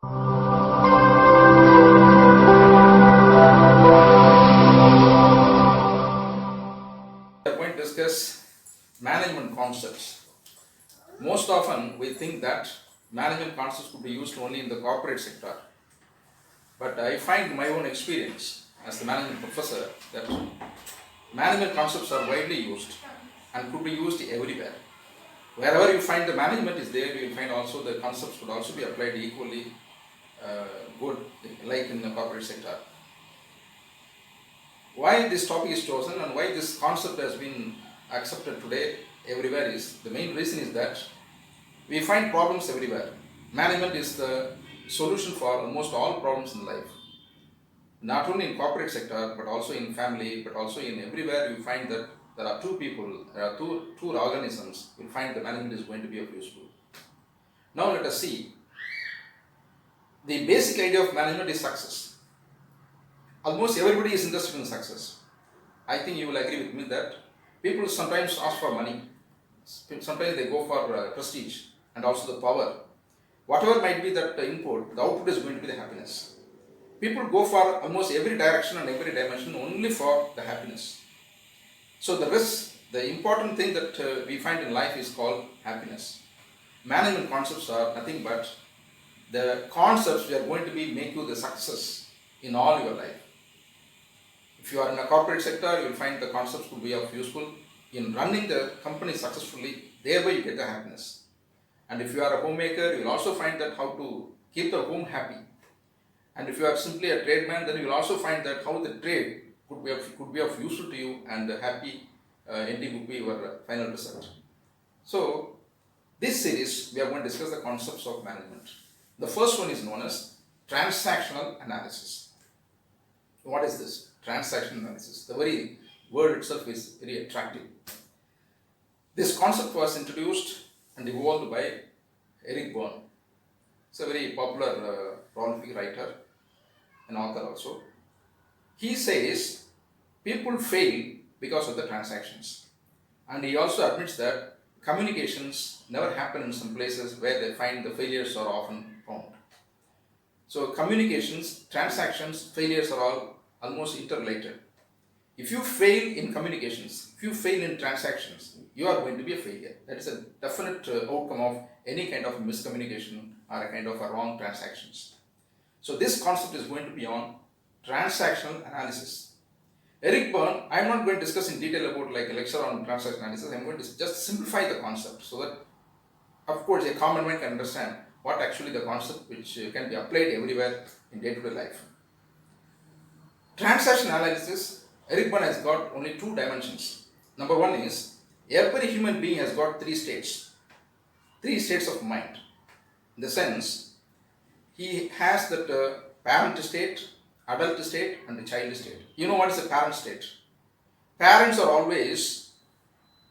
We are going to discuss management concepts. Most often we think that management concepts could be used only in the corporate sector. But I find my own experience as the management professor that management concepts are widely used and could be used everywhere. Wherever you find the management is there, you will find also the concepts could also be applied equally good, like in the corporate sector. Why this topic is chosen and why this concept has been accepted today everywhere is, the main reason is that we find problems everywhere. Management is the solution for almost all problems in life. Not only in corporate sector, but also in family, but also in everywhere you find that there are two people, there are two organisms, you'll find the management is going to be of useful. Now let us see. The basic idea of management is success. Almost everybody is interested in success. I think you will agree with me that people sometimes ask for money. Sometimes they go for prestige and also the power. Whatever might be that input, the output is going to be the happiness. People go for almost every direction and every dimension only for the happiness. So the important thing that we find in life is called happiness. Management concepts are nothing but the concepts that are going to make you the success in all your life. If you are in a corporate sector, you will find the concepts could be of useful in running the company successfully, thereby you get the happiness. And if you are a homemaker, you will also find that how to keep the home happy. And if you are simply a tradesman, then you will also find that how the trade could be of useful to you, and the happy ending would be your final result. So, this series we are going to discuss the concepts of management. The first one is known as transactional analysis. What is this? Transactional analysis. The very word itself is very attractive. This concept was introduced and evolved by Eric Berne. It's a very popular prolific writer and author also. He says people fail because of the transactions, and he also admits that communications never happen in some places where they find the failures are often found. So communications, transactions, failures are all almost interrelated. If you fail in communications, if you fail in transactions, you are going to be a failure. That is a definite outcome of any kind of miscommunication or a kind of a wrong transactions. So this concept is going to be on transactional analysis. Eric Berne, I am not going to discuss in detail about like a lecture on transactional analysis. I am going to just simplify the concept so that, of course, a common man can understand what actually the concept which can be applied everywhere in day-to-day life. Transactional analysis, Eric Berne has got only two dimensions. Number one is, every human being has got three states of mind. In the sense, he has that parent state, adult state and the child state. You know what is the parent state? Parents are always,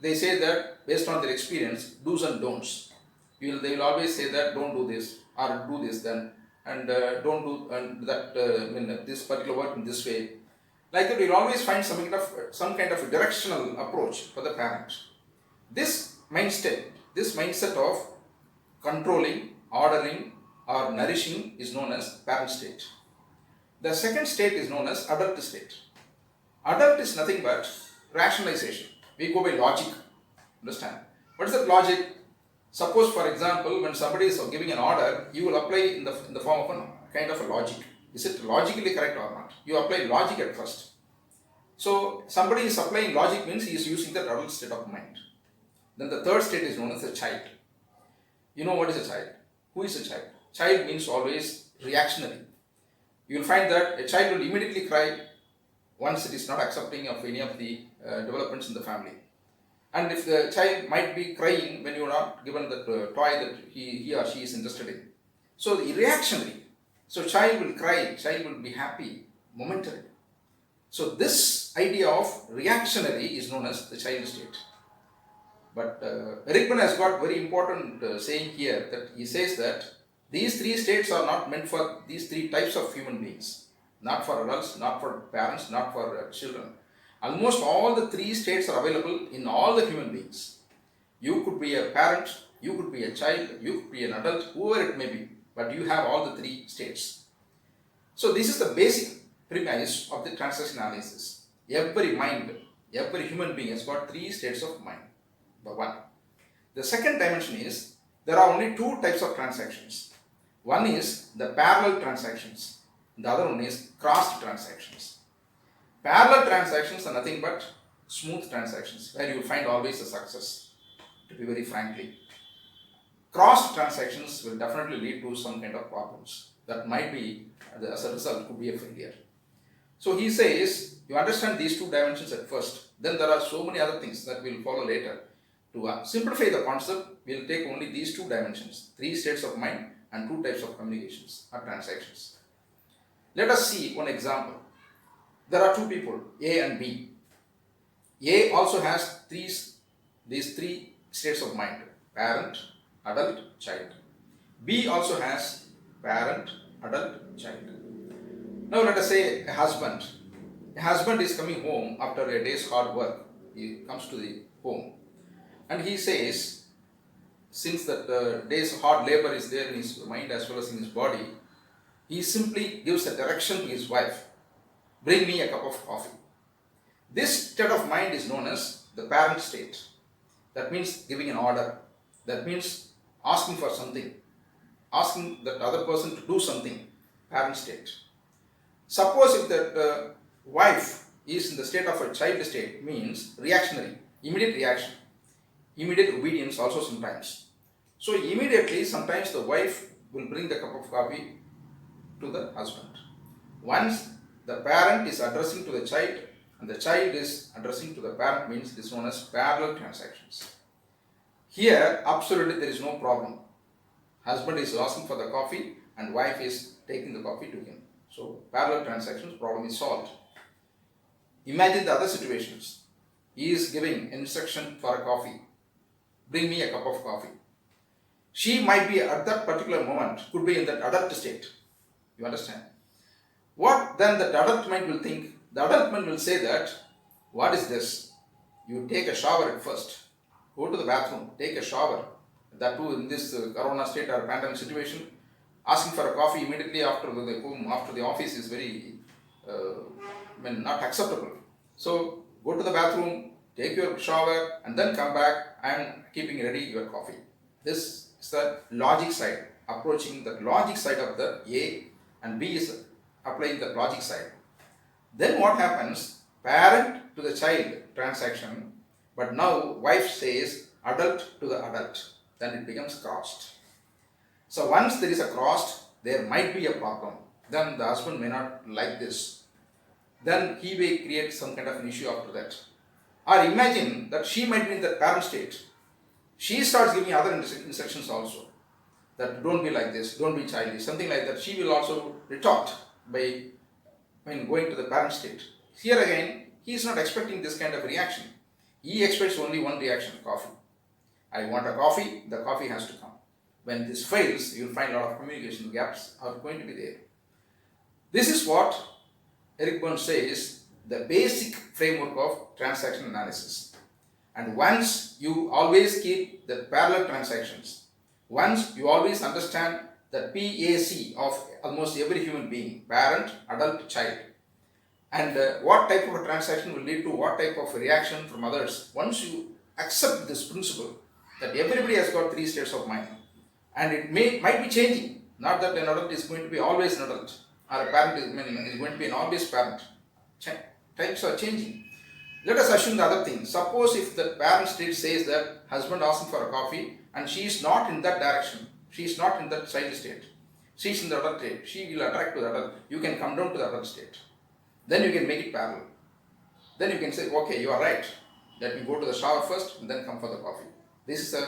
they say that based on their experience, do's and don'ts. They will always say that don't do this or do this then, and don't do this particular work in this way. Like that, you'll always find some kind of a directional approach for the parent. This mindset of controlling, ordering or nourishing is known as parent state. The second state is known as adult state. Adult is nothing but rationalization. We go by logic. Understand? What is that logic? Suppose, for example, when somebody is giving an order, you will apply in the form of a kind of a logic. Is it logically correct or not? You apply logic at first. So, somebody is applying logic means he is using the adult state of mind. Then the third state is known as a child. You know what is a child? Who is a child? Child means always reactionary. You will find that a child will immediately cry once it is not accepting of any of the developments in the family. And if the child might be crying when you are not given the toy that he or she is interested in. So reactionary. So child will cry, child will be happy momentarily. So this idea of reactionary is known as the child state. But Eric Berne has got very important saying here, that he says that these three states are not meant for these three types of human beings. Not for adults, not for parents, not for children. Almost all the three states are available in all the human beings. You could be a parent, you could be a child, you could be an adult, whoever it may be. but you have all the three states. So this is the basic premise of the transaction analysis. Every mind, every human being has got three states of mind. The one. The second dimension is there are only two types of transactions. One is the parallel transactions. The other one is crossed transactions. Parallel transactions are nothing but smooth transactions where you will find always a success, to be very frankly. Crossed transactions will definitely lead to some kind of problems that might be, as a result, could be a failure. So he says, you understand these two dimensions at first, then there are so many other things that will follow later. To simplify the concept, we will take only these two dimensions, three states of mind and two types of communications or transactions. Let us see one example. There are two people, A and B. A also has these three states of mind, parent, adult, child. B also has parent, adult, child. Now let us say a husband. A husband is coming home after a day's hard work. He comes to the home and he says, since that day's hard labor is there in his mind as well as in his body, he simply gives a direction to his wife, bring me a cup of coffee. This state of mind is known as the parent state. That means giving an order. That means asking for something, asking that other person to do something, parent state. Suppose if that wife is in the state of a child state, means reactionary, immediate reaction, immediate obedience also sometimes. So immediately sometimes the wife will bring the cup of coffee to the husband. Once the parent is addressing to the child and the child is addressing to the parent, means it is known as parallel transactions. Here absolutely there is no problem. Husband is asking for the coffee and wife is taking the coffee to him. So parallel transactions, problem is solved. Imagine the other situations. He is giving instruction for a coffee. Bring me a cup of coffee. She might be at that particular moment, could be in that adult state. You understand? What then the adult mind will think? The adult mind will say that, what is this? You take a shower at first. Go to the bathroom, take a shower. That too in this corona state or pandemic situation, asking for a coffee immediately after the home, after the office is very, not acceptable. So go to the bathroom, take your shower and then come back and keeping ready your coffee. This is the logic side, approaching the logic side of the A, and B is applying the logic side. Then what happens? Parent to the child transaction, but now wife says adult to the adult. Then it becomes crossed. So once there is a crossed, there might be a problem. Then the husband may not like this. Then he may create some kind of an issue after that. Or imagine that she might be in the parent state. She starts giving other instructions also. That don't be like this, don't be childish, something like that. She will also retort by going to the parent state. Here again, he is not expecting this kind of reaction. He expects only one reaction, coffee. I want a coffee, the coffee has to come. When this fails, you will find a lot of communication gaps are going to be there. This is what Eric Berne says, the basic framework of transaction analysis. And once you always keep the parallel transactions, once you always understand the PAC of almost every human being, parent, adult, child, and what type of a transaction will lead to what type of reaction from others, once you accept this principle that everybody has got three states of mind, and it might be changing, not that an adult is going to be always an adult, or a parent is going to be an always parent. Types are changing. Let us assume the other thing. Suppose if the parent state says that husband asking for a coffee and she is not in that direction, she is not in that child state, she is in the adult state, she will attract to the adult, you can come down to the adult state. Then you can make it parallel. Then you can say, okay, you are right, let me go to the shower first and then come for the coffee. This is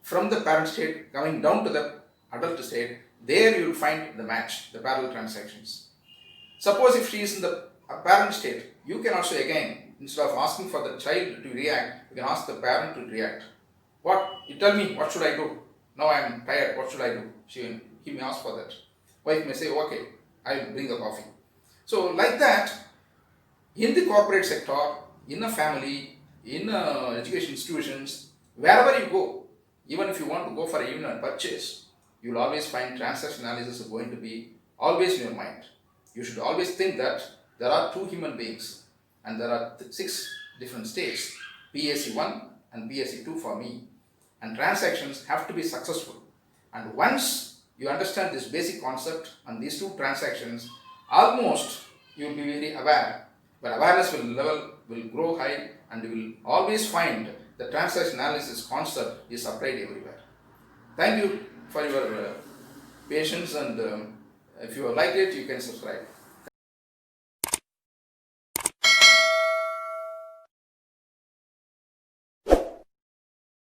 from the parent state coming down to the adult state, there you will find the match, the parallel transactions. Suppose if she is in the parent state, you can also again, instead of asking for the child to react, you can ask the parent to react. What? You tell me, what should I do? Now I am tired, what should I do? He may ask for that. Wife may say, okay, I will bring the coffee. So like that, in the corporate sector, in a family, in education institutions, wherever you go, even if you want to go for even a purchase, you will always find transaction analysis is going to be always in your mind. You should always think that there are two human beings and there are six different states, PAC1 and PAC2 for me, and transactions have to be successful. And once you understand this basic concept and these two transactions, almost you will be very aware. But awareness level will grow high, and you will always find the transaction analysis concept is applied everywhere. Thank you for your patience, and if you like it, you can subscribe.